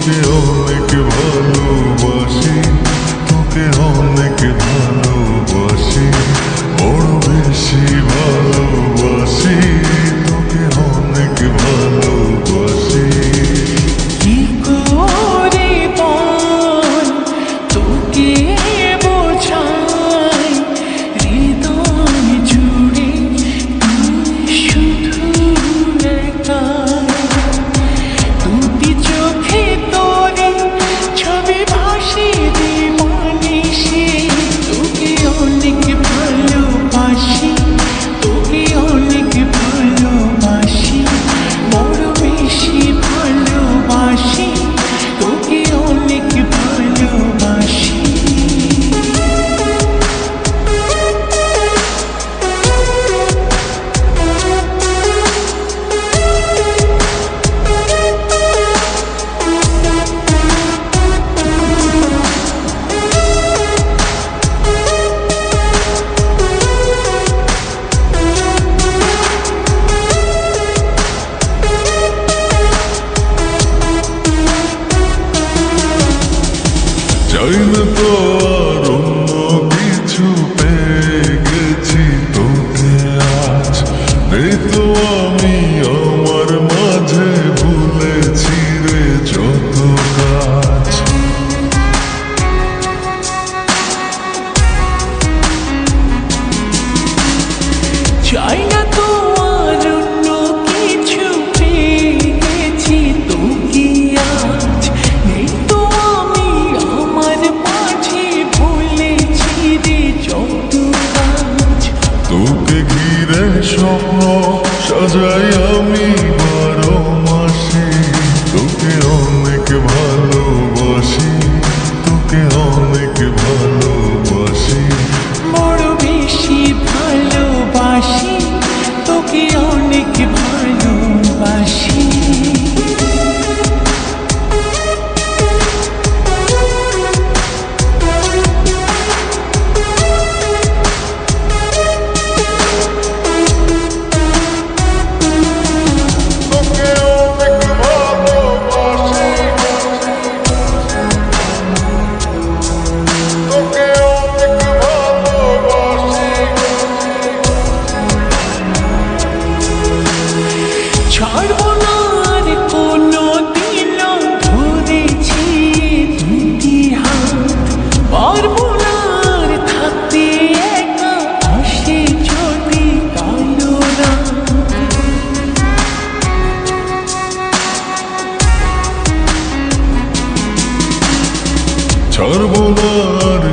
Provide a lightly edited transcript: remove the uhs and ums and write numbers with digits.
তোকে অনেক ভালোবাসি, তোকে অনেক ভালোবাসি, বড় বেশি ভালোবাসি, তোকে অনেক ভালোবাসি। কি করে বল তোকে বোঝাই, হৃদয় জুড়ে তুই শুধু একা। দুটি চোখে তোরে ছবি ভাসে দিবানিশি, তোকে অনেক ভালোবাসি, তোকে অনেক ভালোবাসি, বড় বেশি ভালোবাসি, তোকে অনেক ভালোবাসি। চাই না তো আর অন্য কিছু, পেয়ে গেছি তোকে আজ। নেই তো আমি আমার মাঝে, ভুলেছি রে যত কাজ। চাই না তো আর অন্য কিছু, পেয়ে গেছি তোকে আজ। নেই তো আমি আমার মাঝে, ভুলেছি রে যত কাজ। তোকে ঘিরে স্বপ্ন সাজাই আমি 12 মাসে, তোকে অনেক ভালোবাসি, তোকে অনেক ভালোবাসি, বড় বেশি ভালোবাসি, তোকে অনেক ভালোবাসি। তোকে অনেক ভালোবাসি, তোকে অনেক ভালোবাসি। ছাড়বো না আর কোনো দিন, ধরেছি দুটি হাত। পারবো না আর থাকতে একা, আসে যদি কালো রাত। ছাড়বো না আর